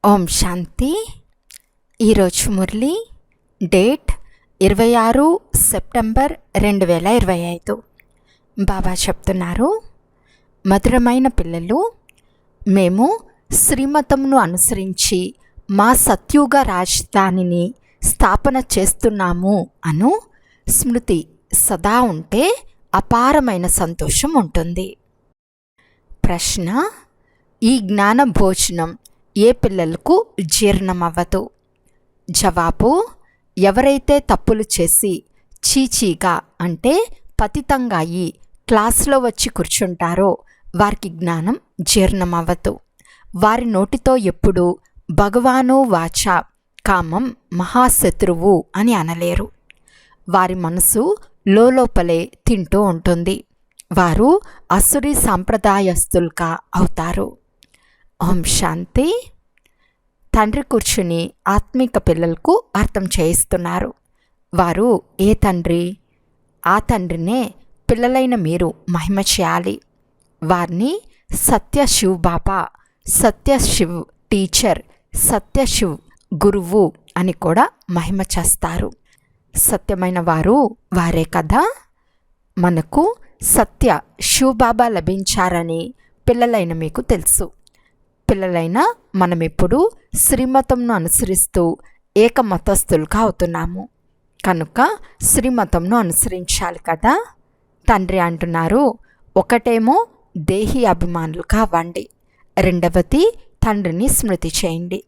ఓం శాంతి. ఈరోజు Murali date 26 September 2025. బాబా చెప్తున్నారు, మధురమైన పిల్లలు, మేము శ్రీమతంను అనుసరించి మా సత్యుగ రాజధానిని స్థాపన చేస్తున్నాము అను స్మృతి సదా ఉంటే అపారమైన సంతోషం ఉంటుంది. ప్రశ్న: ఈ జ్ఞాన భోజనం ఏ పిల్లలకు జీర్ణమవ్వదు? జవాబు: ఎవరైతే తప్పులు చేసి చీచీగా అంటే పతితంగా అయి క్లాసులో వచ్చి కూర్చుంటారో వారికి జ్ఞానం జీర్ణమవ్వదు. వారి నోటితో ఎప్పుడూ భగవాను వాచ కామం మహాశత్రువు అని అనలేరు. వారి మనసు లోపలే తింటూ ఉంటుంది. వారు అసురీ సాంప్రదాయస్తులుగా అవుతారు. ఓం శాంతి. తండ్రి కూర్చుని ఆత్మిక పిల్లలకు అర్థం చేయిస్తున్నారు. వారు ఏ తండ్రి? ఆ తండ్రినే పిల్లలైన మీరు మహిమ చేయాలి. వారిని సత్యశివ్ బాబా, సత్యశివ్ టీచర్, సత్యశివ్ గురువు అని కూడా మహిమ చేస్తారు. సత్యమైన వారు వారే కదా. మనకు సత్య శివబాబా లభించారని పిల్లలైన మీకు తెలుసు. పిల్లలైన మనమిప్పుడు శ్రీమతంను అనుసరిస్తూ ఏకమతస్థులుగా అవుతున్నాము కనుక శ్రీమతంను అనుసరించాలి కదా. తండ్రి అంటున్నారు, ఒకటేమో దేహి అభిమానులుగా అవ్వండి, రెండవది తండ్రిని స్మృతి చేయండి.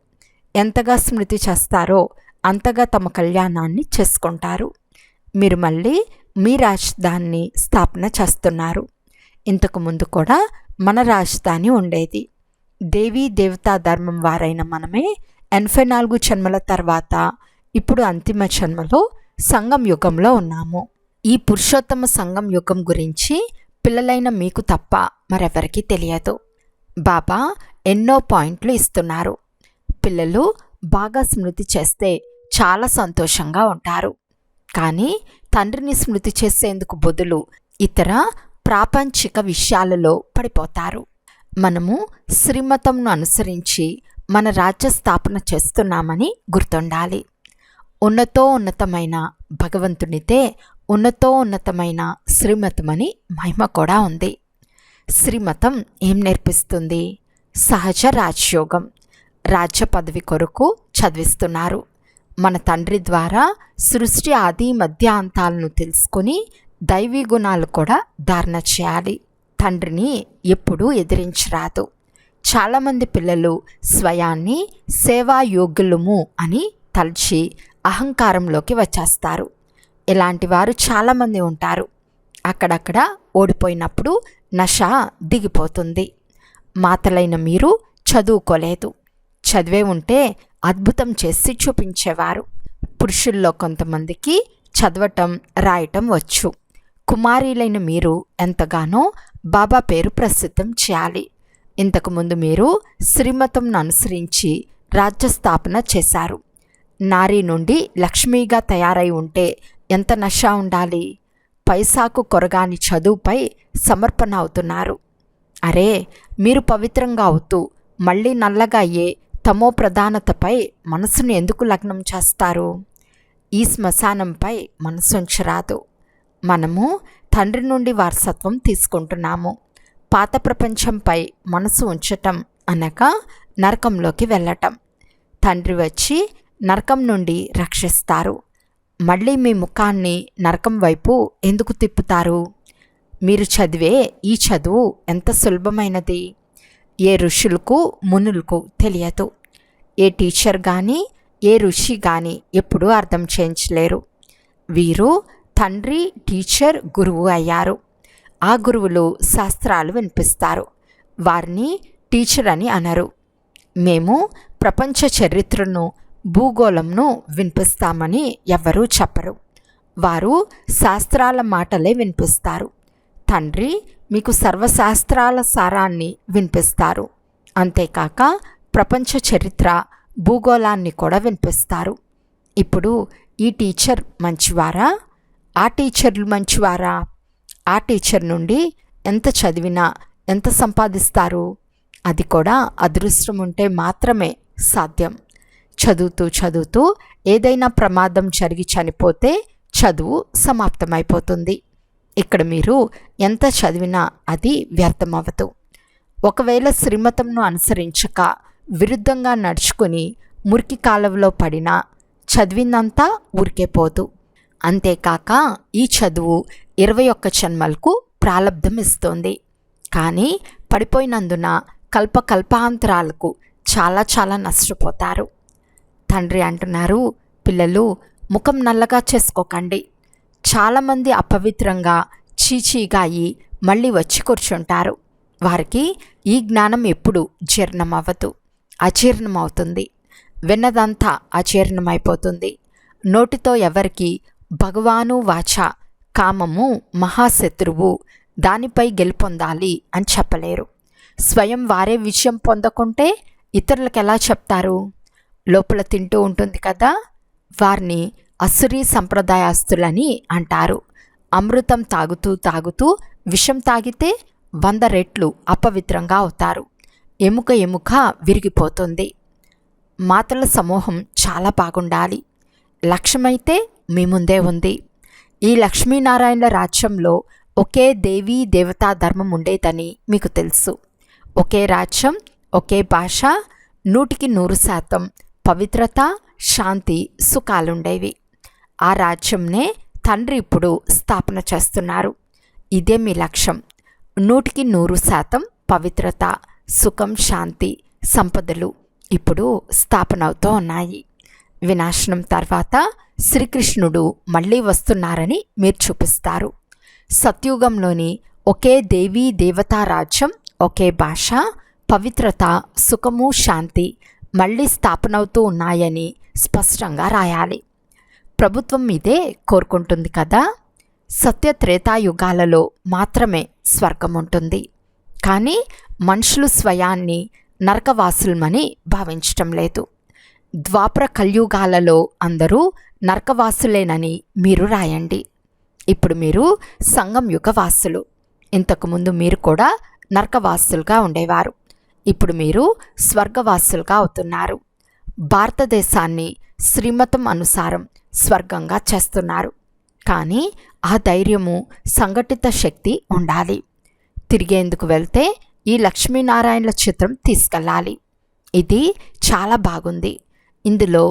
ఎంతగా స్మృతి చేస్తారో అంతగా తమ కళ్యాణాన్ని చేసుకుంటారు. మీరు మళ్ళీ మీ రాజధానిని స్థాపన చేస్తున్నారు. ఇంతకుముందు కూడా మన రాజధాని ఉండేది. దేవీ దేవతా ధర్మం వారైన మనమే 84 జన్మల తర్వాత ఇప్పుడు అంతిమ జన్మలో సంగం యుగంలో ఉన్నాము. ఈ పురుషోత్తమ సంగం యుగం గురించి పిల్లలైన మీకు తప్ప మరెవరికీ తెలియదు. బాబా ఎన్నో పాయింట్లు ఇస్తున్నారు. పిల్లలు బాగా స్మృతి చేస్తే చాలా సంతోషంగా ఉంటారు. కానీ తండ్రిని స్మృతి చేసేందుకు బదులు ఇతర ప్రాపంచిక విషయాలలో పడిపోతారు. మనము శ్రీమతంను అనుసరించి మన రాజ్య స్థాపన చేస్తున్నామని గుర్తుండాలి. ఉన్నతమైన భగవంతునితే ఉన్నతమైన శ్రీమతమని మహిమ కూడా ఉంది. శ్రీమతం ఏం నేర్పిస్తుంది? సహజ రాజయోగం, రాజ్య పదవి కొరకు చదివిస్తున్నారు. మన తండ్రి ద్వారా సృష్టి ఆది మధ్య అంతాలను తెలుసుకుని దైవీ గుణాలు కూడా ధారణ చేయాలి. తండ్రిని ఎప్పుడూ ఎదిరించరాదు. చాలామంది పిల్లలు స్వయాన్ని సేవాయోగ్యులము అని తలచి అహంకారంలోకి వచ్చేస్తారు. ఇలాంటి వారు చాలామంది ఉంటారు. అక్కడక్కడ ఓడిపోయినప్పుడు నష దిగిపోతుంది. మాతలైన మీరు చదువుకోలేదు. చదివే ఉంటే అద్భుతం చేసి చూపించేవారు. పురుషుల్లో కొంతమందికి చదవటం రాయటం వచ్చు. కుమారీలైన మీరు ఎంతగానో బాబా పేరు ప్రసిద్ధం చేయాలి. ఇంతకుముందు మీరు శ్రీమతంను అనుసరించి రాజ్యస్థాపన చేశారు. నారీ నుండి లక్ష్మీగా తయారై ఉంటే ఎంత నష ఉండాలి. పైసాకు కొరగాని చదువుపై సమర్పణ అవుతున్నారు. అరే, మీరు పవిత్రంగా అవుతూ మళ్ళీ నల్లగా అయ్యే తమో ప్రధానతపై మనసును ఎందుకు లగ్నం చేస్తారు? ఈ శ్మశానంపై మనసుంచరాదు. మనము తండ్రి నుండి వారసత్వం తీసుకుంటున్నాము. పాత ప్రపంచంపై మనసు ఉంచటం అనగా నరకంలోకి వెళ్ళటం. తండ్రి వచ్చి నరకం నుండి రక్షిస్తారు. మళ్ళీ మీ ముఖాన్ని నరకం వైపు ఎందుకు తిప్పుతారు? మీరు చదివే ఈ చదువు ఎంత సులభమైనది. ఏ ఋషులకు మునులకు తెలియదు. ఏ టీచర్ కానీ ఏ ఋషి కానీ ఎప్పుడూ అర్థం చేయించలేరు. వీరు తండ్రి, టీచర్, గురువు అయ్యారు. ఆ గురువులు శాస్త్రాలు వినిపిస్తారు. వారిని టీచర్ అని అనరు. మేము ప్రపంచ చరిత్రను, భూగోళంను వినిపిస్తామని ఎవ్వరూ చెప్పరు. వారు శాస్త్రాల మాటలే వినిపిస్తారు. తండ్రి మీకు సర్వశాస్త్రాల సారాన్ని వినిపిస్తారు. అంతేకాక ప్రపంచ చరిత్ర, భూగోళాన్ని కూడా వినిపిస్తారు. ఇప్పుడు ఈ టీచర్ మంచివారా? ఆ టీచర్లు మంచివారా? ఆ టీచర్ నుండి ఎంత చదివినా ఎంత సంపాదిస్తారు? అది కూడా అదృష్టం ఉంటే మాత్రమే సాధ్యం. చదువుతూ చదువుతూ ఏదైనా ప్రమాదం జరిగి చనిపోతే చదువు సమాప్తమైపోతుంది. ఇక్కడ మీరు ఎంత చదివినా అది వ్యర్థమవ్వదు. ఒకవేళ శ్రీమతంను అనుసరించక విరుద్ధంగా నడుచుకుని మురికి కాలువలో పడినా చదివిందంతా ఊరికే పోదు. అంతేకాక ఈ చదువు 21 జన్మలకు ప్రాలబ్ధం ఇస్తుంది. కానీ పడిపోయినందున కల్పాంతరాలకు చాలా చాలా నష్టపోతారు. తండ్రి అంటున్నారు, పిల్లలు ముఖం నల్లగా చేసుకోకండి. చాలామంది అపవిత్రంగా చీచీగా అయి మళ్ళీ వచ్చి కూర్చుంటారు. వారికి ఈ జ్ఞానం ఎప్పుడు జీర్ణమవ్వదు, అజీర్ణమవుతుంది. విన్నదంతా అజీర్ణమైపోతుంది. నోటితో ఎవరికి భగవాను వాచ, కామము మహాశత్రువు, దానిపై గెలుపొందాలి అని చెప్పలేరు. స్వయం వారే విజయం పొందకుంటే ఇతరులకు ఎలా చెప్తారు? లోపల తింటూ ఉంటుంది కదా, వారిని అసురీ సంప్రదాయస్తులని అంటారు. అమృతం తాగుతూ తాగుతూ విషం తాగితే 100 రెట్లు అపవిత్రంగా అవుతారు. ఎముక విరిగిపోతుంది. మాటల సమూహం చాలా బాగుండాలి. లక్ష్యమైతే మీ ముందే ఉంది. ఈ లక్ష్మీనారాయణల రాజ్యంలో ఒకే దేవీ దేవతా ధర్మం ఉండేదని మీకు తెలుసు. ఒకే రాజ్యం, ఒకే భాష, 100% పవిత్రత, శాంతి, సుఖాలుండేవి. ఆ రాజ్యంనే తండ్రి ఇప్పుడు స్థాపన చేస్తున్నారు. ఇదే మీ లక్ష్యం. 100% పవిత్రత, సుఖం, శాంతి, సంపదలు ఇప్పుడు స్థాపన అవుతూ ఉన్నాయి. వినాశనం తర్వాత శ్రీకృష్ణుడు మళ్ళీ వస్తున్నారని మీరు చూపిస్తారు. సత్యుగంలోని ఒకే దేవీ దేవతా రాజ్యం, ఒకే భాష, పవిత్రత, సుఖము, శాంతి మళ్ళీ స్థాపనవుతూ ఉన్నాయని స్పష్టంగా రాయాలి. ప్రభుత్వం ఇదే కోరుకుంటుంది కదా. సత్య త్రేతాయుగాలలో మాత్రమే స్వర్గం ఉంటుంది. కానీ మనుషులు స్వయాన్ని నరకవాసులమని భావించటం లేదు. ద్వాపర కలియుగాలలో అందరూ నరకవాసులేనని మీరు రాయండి. ఇప్పుడు మీరు సంగం యుగవాసులు. ఇంతకుముందు మీరు కూడా నరకవాసులుగా ఉండేవారు. ఇప్పుడు మీరు స్వర్గవాసులుగా అవుతున్నారు. భారతదేశాన్ని శ్రీమతం అనుసారం స్వర్గంగా చేస్తున్నారు. కానీ ఆ ధైర్యము, సంఘటిత శక్తి ఉండాలి. తిరిగేందుకు వెళ్తే ఈ లక్ష్మీనారాయణల చిత్రం తీసుకెళ్ళాలి. ఇది చాలా బాగుంది. ఇందులో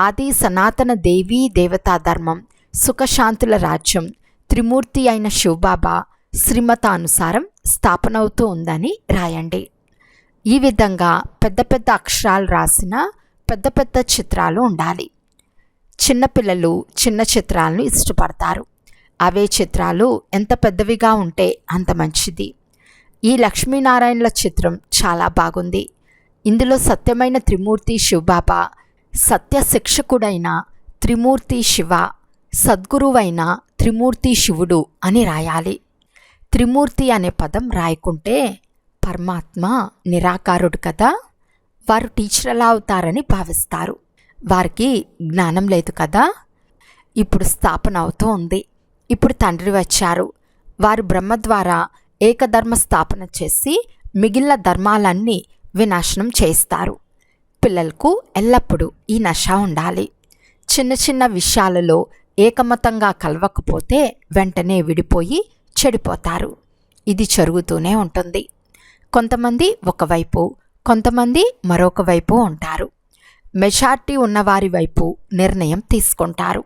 ఆది సనాతన దేవీ దేవతా ధర్మం, సుఖశాంతుల రాజ్యం, త్రిమూర్తి అయిన శివబాబా శ్రీమతానుసారం స్థాపనవుతూ ఉందని రాయండి. ఈ విధంగా పెద్ద పెద్ద అక్షరాలు రాసిన పెద్ద పెద్ద చిత్రాలు ఉండాలి. చిన్నపిల్లలు చిన్న చిత్రాలను ఇష్టపడతారు. అవే చిత్రాలు ఎంత పెద్దవిగా ఉంటే అంత మంచిది. ఈ లక్ష్మీనారాయణల చిత్రం చాలా బాగుంది. ఇందులో సత్యమైన త్రిమూర్తి శివబాబా, సత్య శిక్షకుడైన త్రిమూర్తి శివ, సద్గురువైన త్రిమూర్తి శివుడు అని రాయాలి. త్రిమూర్తి అనే పదం రాయకుంటే పరమాత్మ నిరాకారుడు కదా, వారు టీచర్ ఎలా అవుతారని భావిస్తారు. వారికి జ్ఞానం లేదు కదా. ఇప్పుడు స్థాపన అవుతూ ఉంది. ఇప్పుడు తండ్రి వచ్చారు. వారు బ్రహ్మ ద్వారా ఏకధర్మ స్థాపన చేసి మిగిలిన ధర్మాలన్నీ వినాశనం చేస్తారు. పిల్లలకు ఎల్లప్పుడూ ఈ నశ ఉండాలి. చిన్న చిన్న విషయాలలో ఏకమతంగా కలవకపోతే వెంటనే విడిపోయి చెడిపోతారు. ఇది జరుగుతూనే ఉంటుంది. కొంతమంది ఒకవైపు, కొంతమంది మరొక వైపు ఉంటారు. మెజార్టీ ఉన్నవారి వైపు నిర్ణయం తీసుకుంటారు.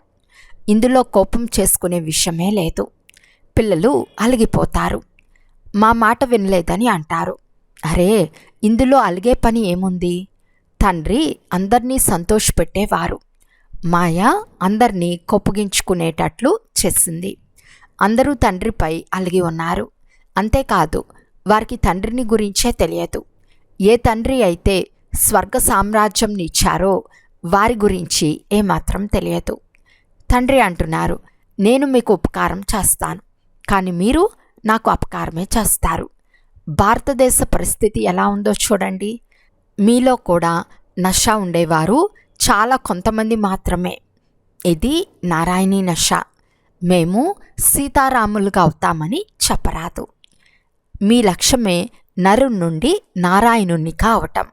ఇందులో కోపం చేసుకునే విషయమే లేదు. పిల్లలు అలిగిపోతారు. మా మాట వినలేదని అంటారు. అరే, ఇందులో అలిగే పని ఏముంది? తండ్రి అందరినీ సంతోషపెట్టేవారు. మాయ అందరినీ కొప్పగించుకునేటట్లు చేసింది. అందరూ తండ్రిపై అలిగి ఉన్నారు. అంతేకాదు, వారికి తండ్రిని గురించే తెలియదు. ఏ తండ్రి అయితే స్వర్గ సామ్రాజ్యంని ఇచ్చారో వారి గురించి ఏమాత్రం తెలియదు. తండ్రి అంటున్నారు, నేను మీకు ఉపకారం చేస్తాను, కానీ మీరు నాకు అపకారమే చేస్తారు. భారతదేశ పరిస్థితి ఎలా ఉందో చూడండి. మీలో కూడా నష ఉండేవారు చాలా కొంతమంది మాత్రమే. ఇది నారాయణీ నష. మేము సీతారాములుగా అవుతామని చెప్పరాదు. మీ లక్ష్యమే నరు నుండి నారాయణుని కావటం.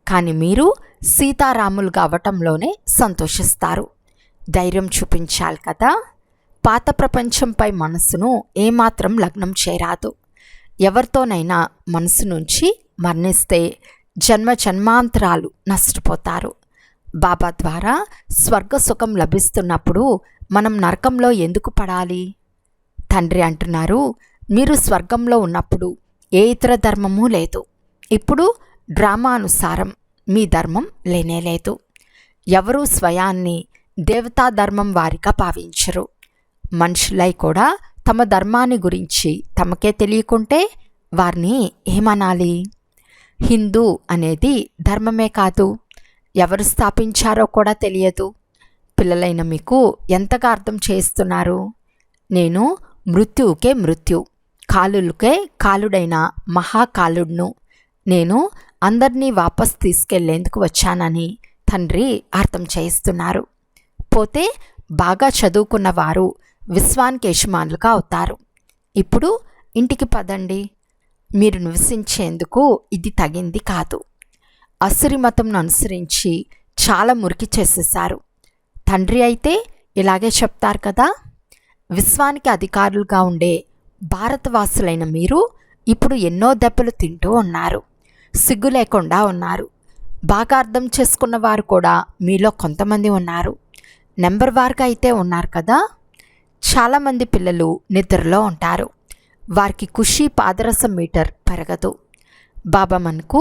కానీ మీరు సీతారాములుగా అవ్వటంలోనే సంతోషిస్తారు. ధైర్యం చూపించాలి కదా. పాత ప్రపంచంపై మనస్సును ఏమాత్రం లగ్నం చేయరాదు. ఎవరితోనైనా మనసు నుంచి మరణిస్తే జన్మ జన్మాంతరాలు నష్టపోతారు. బాబా ద్వారా స్వర్గ సుఖం లభిస్తున్నప్పుడు మనం నరకంలో ఎందుకు పడాలి? తండ్రి అంటున్నారు, మీరు స్వర్గంలో ఉన్నప్పుడు ఏ ఇతర ధర్మమూ లేదు. ఇప్పుడు డ్రామా అనుసారం మీ ధర్మం లేనేలేదు. ఎవరూ స్వయాన్ని దేవతా ధర్మం వారిగా భావించరు. మనుషులై కూడా తమ ధర్మాన్ని గురించి తమకే తెలియకుంటే వారిని ఏమనాలి? హిందూ అనేది ధర్మమే కాదు, ఎవరు స్థాపించారో కూడా తెలియదు. పిల్లలైన మీకు ఎంతగా అర్థం చేస్తున్నారు? నేను మృత్యువుకే మృత్యు, కాలులకే కాలుడైన మహాకాలుడును. నేను అందరినీ వాపస్ తీసుకెళ్లేందుకు వచ్చానని తండ్రి అర్థం చేయిస్తున్నారు. పోతే బాగా చదువుకున్న వారు విశ్వానికి యజమానులుగా అవుతారు. ఇప్పుడు ఇంటికి పదండి. మీరు నివసించేందుకు ఇది తగింది కాదు. అసురి మతంను అనుసరించి చాలా మురికి చేసేశారు. తండ్రి అయితే ఇలాగే చెప్తారు కదా. విశ్వానికి అధికారులుగా ఉండే భారతవాసులైన మీరు ఇప్పుడు ఎన్నో దెబ్బలు తింటూ ఉన్నారు. సిగ్గు లేకుండా ఉన్నారు. బాగా అర్థం చేసుకున్న వారు కూడా మీలో కొంతమంది ఉన్నారు. నెంబర్ వారుగా అయితే ఉన్నారు కదా. చాలామంది పిల్లలు నిద్రలో ఉంటారు. వారికి ఖుషీ పాదరసం మీటర్ పెరగదు. బాబా మనకు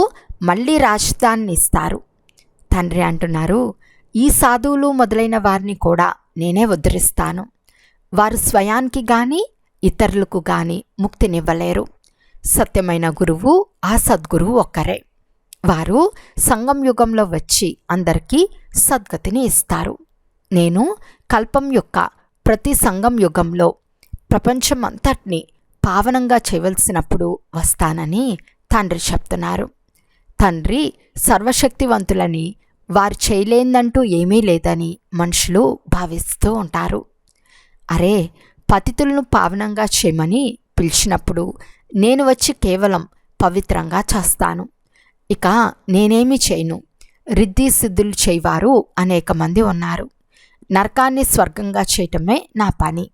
మళ్ళీ రాజధానిని ఇస్తారు. తండ్రి అంటున్నారు, ఈ సాధువులు మొదలైన వారిని కూడా నేనే ఉద్ధరిస్తాను. వారు స్వయానికి కానీ ఇతరులకు కానీ ముక్తినివ్వలేరు. సత్యమైన గురువు ఆ సద్గురువు ఒక్కరే. వారు సంగం యుగంలో వచ్చి అందరికీ సద్గతిని ఇస్తారు. నేను కల్పం యొక్క ప్రతి సంగం యుగంలో ప్రపంచం అంతటిని పావనంగా చేయవలసినప్పుడు వస్తానని తండ్రి చెప్తున్నారు. తండ్రి సర్వశక్తివంతులని, వారు చేయలేందంటూ ఏమీ లేదని మనుషులు భావిస్తూ ఉంటారు. అరే, పతితులను పావనంగా చేయమని పిలిచినప్పుడు నేను వచ్చి కేవలం పవిత్రంగా చేస్తాను. ఇక నేనేమి చేయను. రిద్ధి సిద్ధులు చేయవారు అనేక మంది ఉన్నారు. నరకాన్ని స్వర్గంగా చేయటమే నా పని.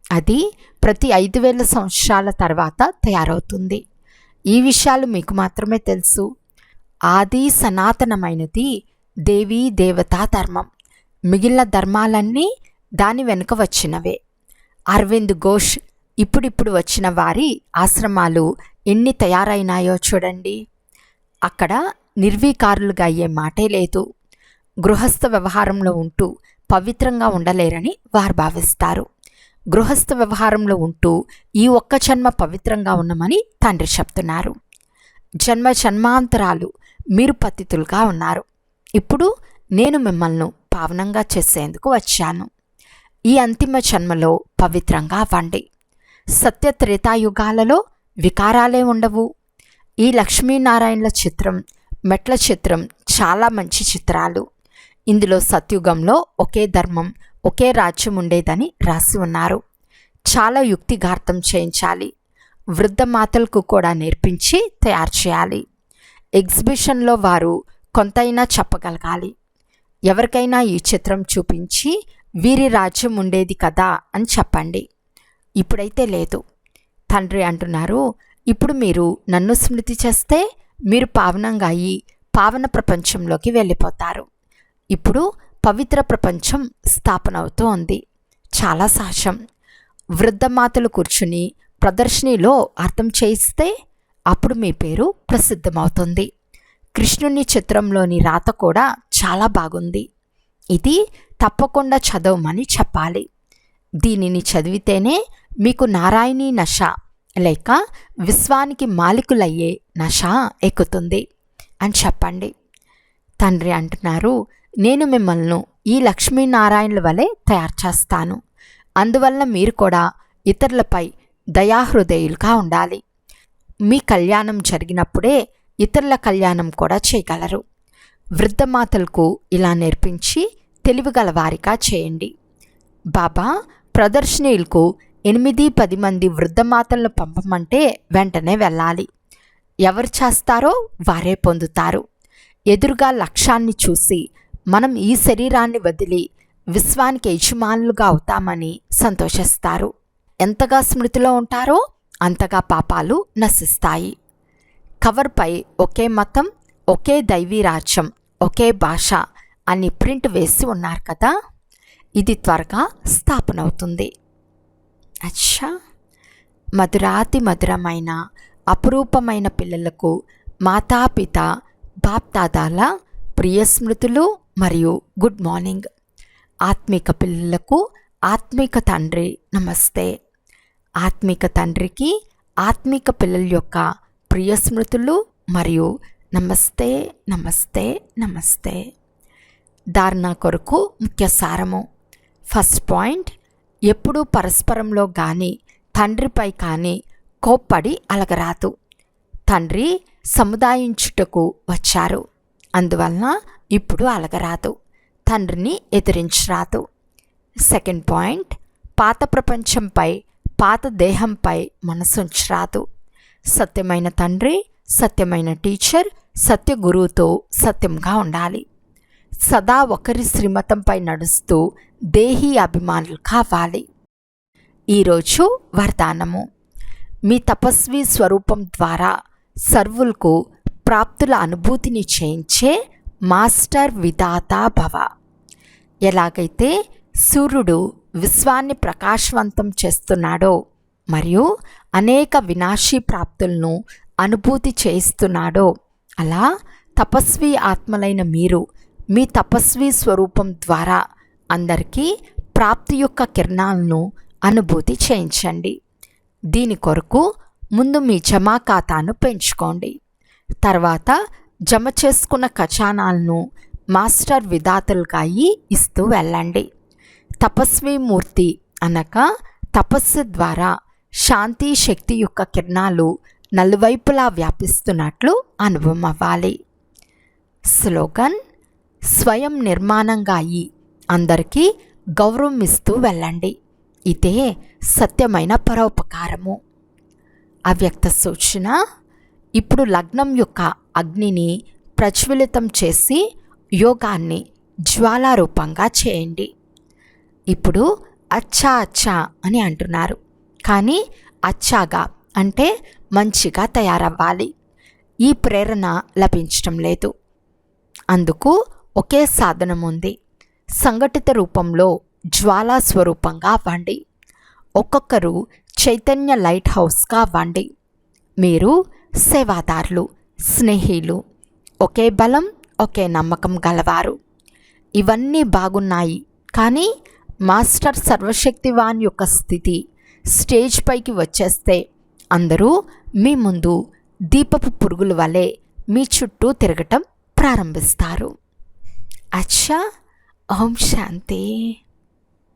అది ప్రతి 5000 సంవత్సరాల తర్వాత తయారవుతుంది. ఈ విషయాలు మీకు మాత్రమే తెలుసు. ఆది సనాతనమైనది దేవీ దేవతా ధర్మం. మిగిలిన ధర్మాలన్నీ దాని వెనుక వచ్చినవే. అరవింద్ ఘోష్ ఇప్పుడిప్పుడు వచ్చిన వారి ఆశ్రమాలు ఎన్ని తయారైనాయో చూడండి. అక్కడ నిర్వీకారులుగా అయ్యే మాటే లేదు. గృహస్థ వ్యవహారంలో ఉంటూ పవిత్రంగా ఉండలేరని వారు భావిస్తారు. గృహస్థ వ్యవహారంలో ఉంటూ ఈ ఒక్క జన్మ పవిత్రంగా ఉన్నామని తండ్రి చెప్తున్నారు. జన్మ జన్మాంతరాలు మీరు పతితులుగా ఉన్నారు. ఇప్పుడు నేను మిమ్మల్ని పావనంగా చేసేందుకు వచ్చాను. ఈ అంతిమ జన్మలో పవిత్రంగా అవ్వండి. సత్య త్రేతాయుగాలలో వికారాలే ఉండవు. ఈ లక్ష్మీనారాయణల చిత్రం, మెట్ల చిత్రం చాలా మంచి చిత్రాలు. ఇందులో సత్యుగంలో ఒకే ధర్మం, ఒకే రాజ్యం ఉండేదని రాసి ఉన్నారు. చాలా యుక్తిగార్థం చేయించాలి. వృద్ధ మాతలకు కూడా నేర్పించి తయారు చేయాలి. ఎగ్జిబిషన్లో వారు కొంతైనా చెప్పగలగాలి. ఎవరికైనా ఈ చిత్రం చూపించి వీరి రాజ్యం ఉండేది కదా అని చెప్పండి. ఇప్పుడైతే లేదు. తండ్రి అంటున్నారు, ఇప్పుడు మీరు నన్ను స్మృతి చేస్తే మీరు పావనంగా అయ్యి పావన ప్రపంచంలోకి వెళ్ళిపోతారు. ఇప్పుడు పవిత్ర ప్రపంచం స్థాపన అవుతూ ఉంది. చాలా సహజం. వృద్ధమాతలు కూర్చుని ప్రదర్శనలో అర్థం చేయిస్తే అప్పుడు మీ పేరు ప్రసిద్ధమవుతుంది. కృష్ణుని చిత్రంలోని రాత కూడా చాలా బాగుంది. ఇది తప్పకుండా చదవమని చెప్పాలి. దీనిని చదివితేనే మీకు నారాయణీ నశ లేక విశ్వానికి మాలికులయ్యే నశ ఎక్కుతుంది అని చెప్పండి. తండ్రి అంటున్నారు, నేను మిమ్మల్ని ఈ లక్ష్మీనారాయణుల వలె తయారు చేస్తాను. అందువల్ల మీరు కూడా ఇతరులపై దయాహృదయులుగా ఉండాలి. మీ కళ్యాణం జరిగినప్పుడే ఇతరుల కళ్యాణం కూడా చేయగలరు. వృద్ధమాతలకు ఇలా నేర్పించి తెలివిగల వారిగా చేయండి. బాబా ప్రదర్శనీయులకు 8-10 మంది వృద్ధమాతలను పంపమంటే వెంటనే వెళ్ళాలి. ఎవరు చేస్తారో వారే పొందుతారు. ఎదురుగా లక్ష్యాన్ని చూసి మనం ఈ శరీరాన్ని వదిలి విశ్వానికి యజమానులుగా అవుతామని సంతోషిస్తారు. ఎంతగా స్మృతిలో ఉంటారో అంతగా పాపాలు నశిస్తాయి. కవర్పై ఒకే మతం, ఒకే దైవీ రాజ్యం, ఒకే భాష అని ప్రింట్ వేసి ఉన్నారు కదా, ఇది త్వరగా స్థాపన అవుతుంది. అచ్చా, మధురాతి మధురమైన అపురూపమైన పిల్లలకు మాతాపిత బాప్దాదాల ప్రియ స్మృతులు మరియు గుడ్ మార్నింగ్. ఆత్మిక పిల్లలకు ఆత్మిక తండ్రి నమస్తే. ఆత్మిక తండ్రికి ఆత్మిక పిల్లల యొక్క ప్రియ స్మృతులు మరియు నమస్తే నమస్తే నమస్తే. ధారణ కొరకు ముఖ్య సారము. ఫస్ట్ పాయింట్, ఎప్పుడూ పరస్పరంలో కానీ తండ్రిపై కానీ కోప్పడి అలగరాదు. తండ్రి సముదాయించుటకు వచ్చారు, అందువలన ఇప్పుడు అలగరాదు. తండ్రిని ఎదిరించరాదు. సెకండ్ పాయింట్, పాత ప్రపంచంపై పాత దేహంపై మనసుంచరాదు. సత్యమైన తండ్రి, సత్యమైన టీచర్, సత్య గురువుతో సత్యంగా ఉండాలి. సదా ఒకరి శ్రీమతంపై నడుస్తూ దేహీ అభిమానులు కావాలి. ఈరోజు వరదానము. మీ తపస్వి స్వరూపం ద్వారా సర్వులకు ప్రాప్తుల అనుభూతిని చేయించే మాస్టర్ విధాత భవ. ఎలాగైతే సూర్యుడు విశ్వాన్ని ప్రకాశవంతం చేస్తున్నాడో మరియు అనేక వినాశీ ప్రాప్తులను అనుభూతి చేయిస్తున్నాడో, అలా తపస్వి ఆత్మలైన మీరు మీ తపస్వి స్వరూపం ద్వారా అందరికీ ప్రాప్తి యొక్క కిరణాలను అనుభూతి చేయించండి. దీని కొరకు ముందు మీ జమా ఖాతాను పెంచుకోండి. తర్వాత జమ చేసుకున్న ఖజానాలను మాస్టర్ విధాతలుగా ఇస్తూ వెళ్ళండి. తపస్వి మూర్తి అనగా తపస్సు ద్వారా శాంతి శక్తి యొక్క కిరణాలు నలువైపులా వ్యాపిస్తున్నట్లు అనుభవం అవ్వాలి. స్లోగన్: స్వయం నిర్మాణంగా అందరికీ గౌరవం ఇస్తూ వెళ్ళండి. ఇదే సత్యమైన పరోపకారము. అవ్యక్త సూచన: ఇప్పుడు లగ్నం యొక్క అగ్నిని ప్రజ్వలితం చేసి యోగాన్ని జ్వాలారూపంగా చేయండి. ఇప్పుడు అచ్చా అచ్చా అని అంటున్నారు, కానీ అచ్చాగా అంటే మంచిగా తయారవ్వాలి. ఈ ప్రేరణ లభించటం లేదు. అందుకు ఒకే సాధనం ఉంది. సంఘటిత రూపంలో జ్వాలా స్వరూపంగా అవ్వండి. ఒక్కొక్కరు చైతన్య లైట్ హౌస్గా అవ్వండి. మీరు సేవాదారులు, స్నేహిలు, ఒకే బలం, ఒకే నమ్మకం గలవారు. ఇవన్నీ బాగున్నాయి, కానీ మాస్టర్ సర్వశక్తివాన్ యొక్క స్థితి స్టేజ్ పైకి వచ్చేస్తే అందరూ మీ ముందు దీపపు పురుగుల వలె మీ చుట్టూ తిరగటం ప్రారంభిస్తారు. అచ్చా, ఓం శాంతి.